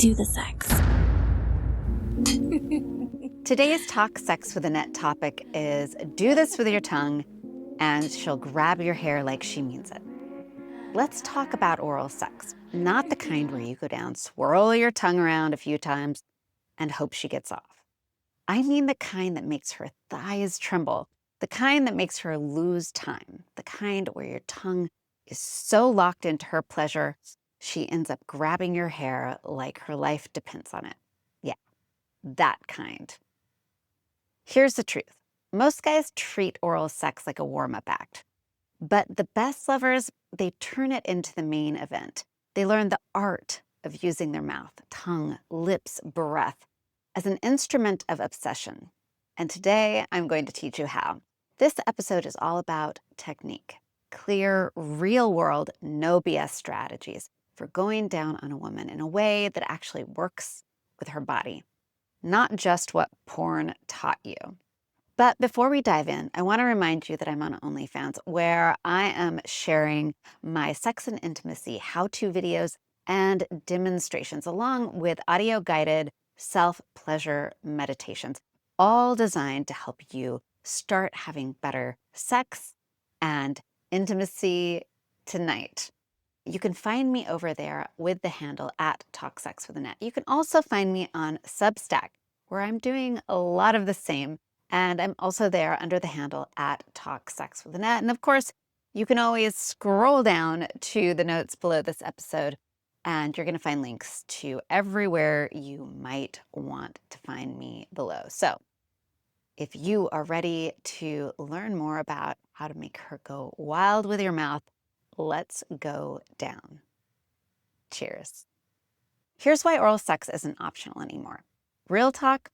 do the sex. Today's Talk Sex with Annette topic is do this with your tongue and she'll grab your hair like she means it. Let's talk about oral sex, not the kind where you go down, swirl your tongue around a few times and hope she gets off. I mean the kind that makes her thighs tremble, the kind that makes her lose time, the kind where your tongue is so locked into her pleasure, she ends up grabbing your hair like her life depends on it. Yeah, that kind. Here's the truth. Most guys treat oral sex like a warm-up act. But the best lovers, they turn it into the main event. They learn the art of using their mouth, tongue, lips, breath as an instrument of obsession. And today, I'm going to teach you how. This episode is all about technique. Clear, real-world, no BS strategies for going down on a woman in a way that actually works with her body. Not just what porn taught you. But before we dive in, I want to remind you that I'm on OnlyFans, where I am sharing my sex and intimacy how-to videos and demonstrations, along with audio-guided self-pleasure meditations, all designed to help you start having better sex and intimacy tonight. You can find me over there with the handle at TalkSexWithAnnette. You can also find me on Substack, where I'm doing a lot of the same. And I'm also there under the handle at TalkSexWithAnnette. And of course, you can always scroll down to the notes below this episode, and you're going to find links to everywhere you might want to find me below. So if you are ready to learn more about how to make her go wild with your mouth, let's go down. Cheers. Here's why oral sex isn't optional anymore. Real talk.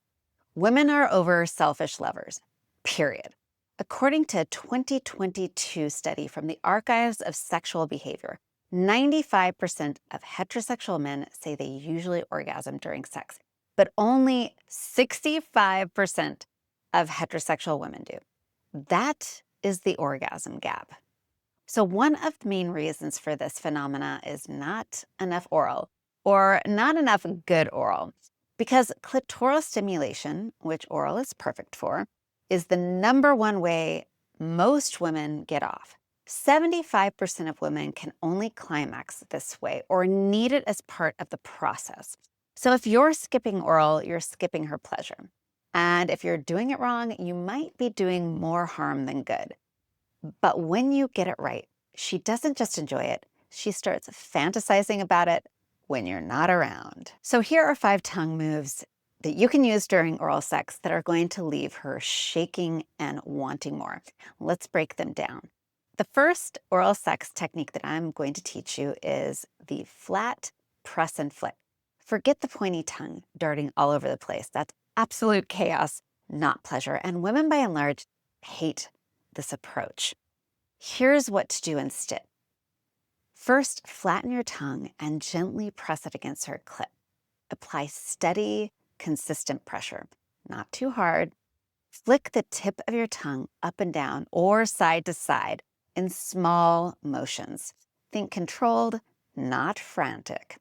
Women are over selfish lovers, period. According to a 2022 study from the Archives of Sexual Behavior, 95% of heterosexual men say they usually orgasm during sex, but only 65% of heterosexual women do. That is the orgasm gap. So one of the main reasons for this phenomena is not enough oral, or not enough good oral. Because clitoral stimulation, which oral is perfect for, is the #1 way most women get off. 75% of women can only climax this way or need it as part of the process. So if you're skipping oral, you're skipping her pleasure. And if you're doing it wrong, you might be doing more harm than good. But when you get it right, she doesn't just enjoy it, she starts fantasizing about it when you're not around. So here are 5 tongue moves that you can use during oral sex that are going to leave her shaking and wanting more. Let's break them down. The first oral sex technique that I'm going to teach you is the flat press and flick. Forget the pointy tongue darting all over the place. That's absolute chaos, not pleasure. And women by and large hate this approach. Here's what to do instead. First, flatten your tongue and gently press it against her clit. Apply steady, consistent pressure, not too hard. Flick the tip of your tongue up and down or side to side in small motions. Think controlled, not frantic.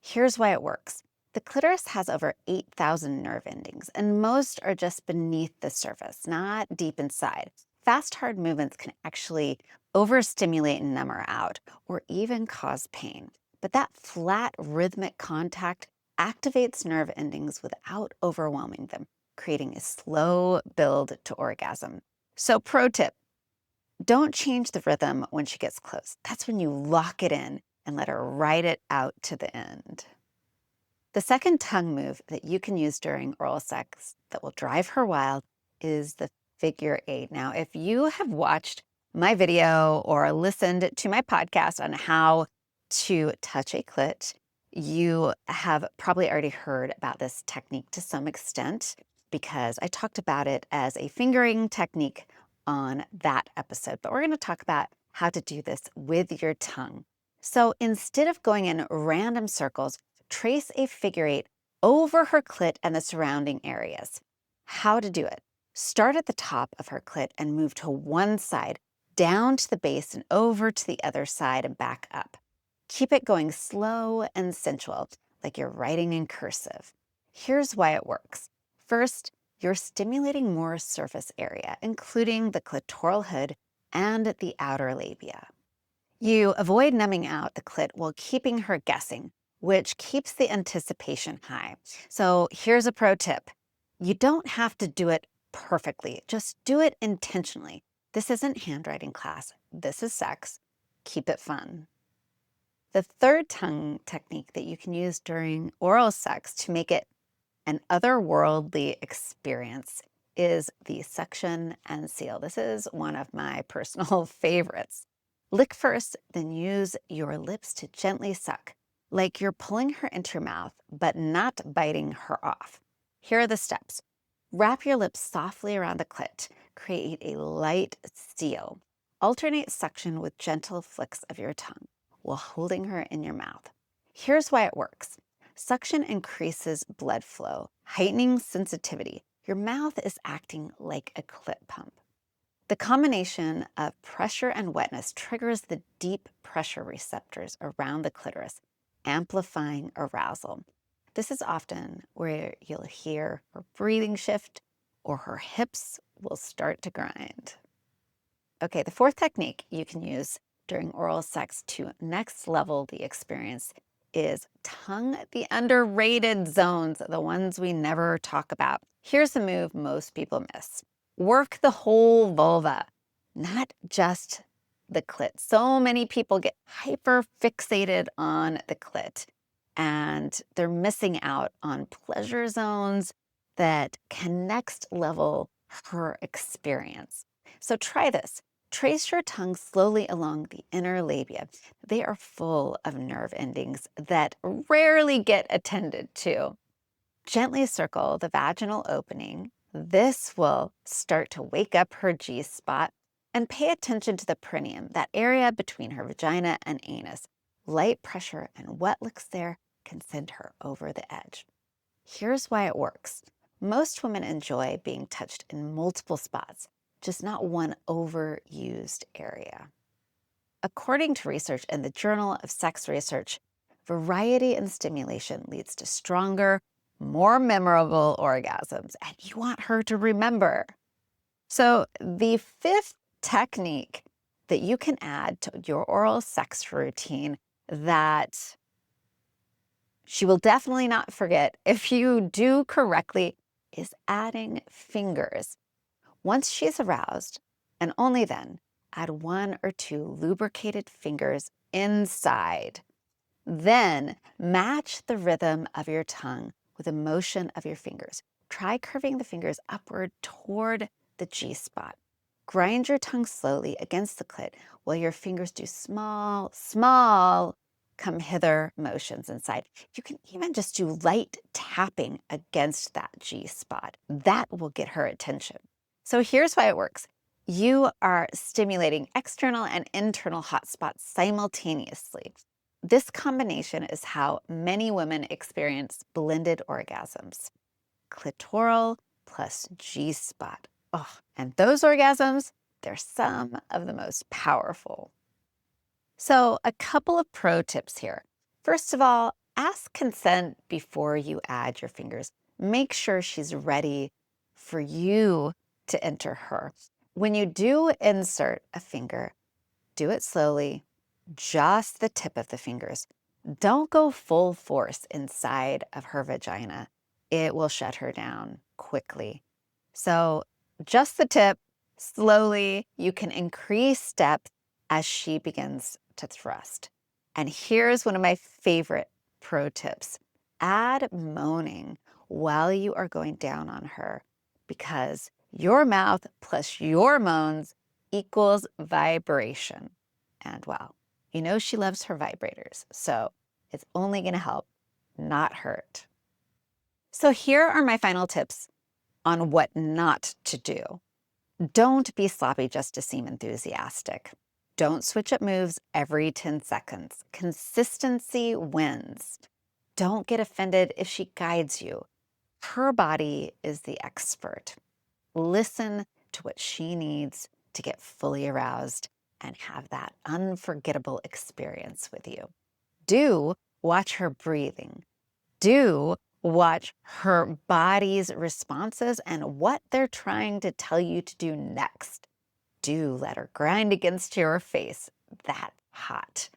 Here's why it works. The clitoris has over 8,000 nerve endings, and most are just beneath the surface, not deep inside. Fast, hard movements can actually overstimulate and numb her out, or even cause pain. But that flat, rhythmic contact activates nerve endings without overwhelming them, creating a slow build to orgasm. So pro tip, don't change the rhythm when she gets close. That's when you lock it in and let her ride it out to the end. The second tongue move that you can use during oral sex that will drive her wild is the figure 8. Now, if you have watched my video or listened to my podcast on how to touch a clit, you have probably already heard about this technique to some extent because I talked about it as a fingering technique on that episode. But we're going to talk about how to do this with your tongue. So instead of going in random circles, trace a figure 8 over her clit and the surrounding areas. How to do it. Start at the top of her clit and move to one side, down to the base and over to the other side and back up. Keep it going slow and sensual. like you're writing in cursive. Here's why it works. First, you're stimulating more surface area, including the clitoral hood and the outer labia. You avoid numbing out the clit while keeping her guessing, which keeps the anticipation high. So here's a pro tip. You don't have to do it perfectly. Just do it intentionally. This isn't handwriting class. This is sex. Keep it fun. The third tongue technique that you can use during oral sex to make it an otherworldly experience is the suction and seal. This is one of my personal favorites. Lick first, then use your lips to gently suck, like you're pulling her into your mouth, but not biting her off. Here are the steps. Wrap your lips softly around the clit. Create a light seal. Alternate suction with gentle flicks of your tongue while holding her in your mouth. Here's why it works. Suction increases blood flow, heightening sensitivity. Your mouth is acting like a clit pump. The combination of pressure and wetness triggers the deep pressure receptors around the clitoris, amplifying arousal. This is often where you'll hear her breathing shift or her hips will start to grind. Okay, the fourth technique you can use during oral sex to next level the experience is tongue the underrated zones, the ones we never talk about. Here's a move most people miss. Work the whole vulva, not just the clit. So many people get hyper fixated on the clit and they're missing out on pleasure zones that can next level her experience. So try this. Trace your tongue slowly along the inner labia. They are full of nerve endings that rarely get attended to. Gently circle the vaginal opening. This will start to wake up her G-spot, and pay attention to the perineum, that area between her vagina and anus. Light pressure and wet licks there can send her over the edge. Here's why it works. Most women enjoy being touched in multiple spots, just not one overused area. According to research in the Journal of Sex Research, variety in stimulation leads to stronger, more memorable orgasms, and you want her to remember. So the fifth technique that you can add to your oral sex routine that she will definitely not forget if you do correctly is adding fingers. Once she's aroused, and only then, add 1 or 2 lubricated fingers inside. Then match the rhythm of your tongue with the motion of your fingers. Try curving the fingers upward toward the G-spot. Grind your tongue slowly against the clit while your fingers do small, small come hither motions inside. You can even just do light tapping against that G-spot. That will get her attention. So here's why it works. You are stimulating external and internal hotspots simultaneously. This combination is how many women experience blended orgasms. Clitoral plus G-spot. Oh, and those orgasms, they're some of the most powerful. So a couple of pro tips here. First of all, ask consent before you add your fingers. Make sure she's ready for you to enter her. When you do insert a finger, do it slowly, just the tip of the fingers. Don't go full force inside of her vagina. It will shut her down quickly. So just the tip, slowly. You can increase depth as she begins to thrust. And here's one of my favorite pro tips. Add moaning while you are going down on her, because your mouth plus your moans equals vibration. And well, you know she loves her vibrators, so it's only going to help, not hurt. So here are my final tips on what not to do. Don't be sloppy just to seem enthusiastic. Don't switch up moves every 10 seconds. Consistency wins. Don't get offended if she guides you. Her body is the expert. Listen to what she needs to get fully aroused and have that unforgettable experience with you. Do watch her breathing. Do watch her body's responses and what they're trying to tell you to do next. Do let her grind against your face. That's hot.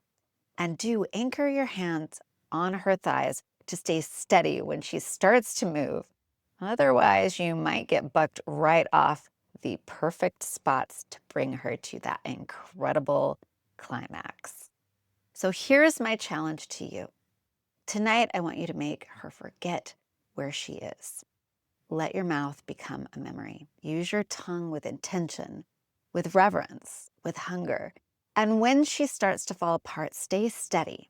And do anchor your hands on her thighs to stay steady when she starts to move. Otherwise, you might get bucked right off the perfect spots to bring her to that incredible climax. So here's my challenge to you. Tonight, I want you to make her forget where she is. Let your mouth become a memory. Use your tongue with intention, with reverence, with hunger. And when she starts to fall apart, stay steady,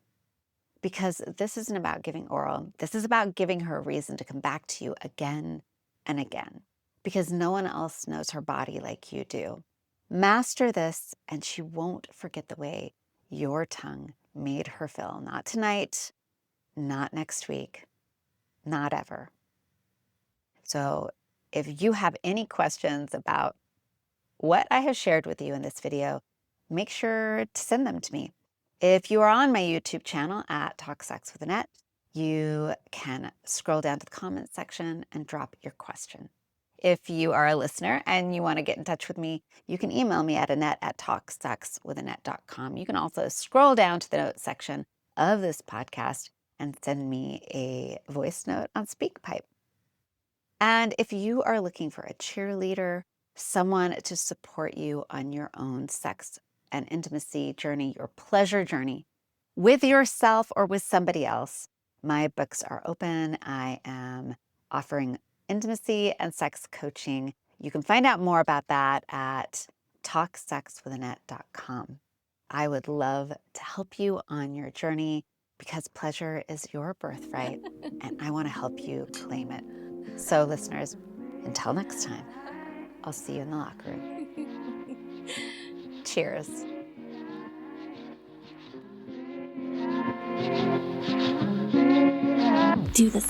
because this isn't about giving oral. This is about giving her a reason to come back to you again and again, because no one else knows her body like you do. Master this, and she won't forget the way your tongue made her feel. Not tonight, not next week, not ever. So if you have any questions about what I have shared with you in this video, make sure to send them to me. If you are on my YouTube channel at Talk Sex with Annette, you can scroll down to the comments section and drop your question. If you are a listener and you want to get in touch with me, you can email me at annette@talksexwithannette.com. You can also scroll down to the notes section of this podcast and send me a voice note on SpeakPipe. And if you are looking for a cheerleader, someone to support you on your own sex and intimacy journey, your pleasure journey, with yourself or with somebody else, my books are open. I am offering intimacy and sex coaching. You can find out more about that at talksexwithannette.com. I would love to help you on your journey, because pleasure is your birthright, and I want to help you claim it. So listeners, until next time, I'll see you in the locker room. Cheers. Do this.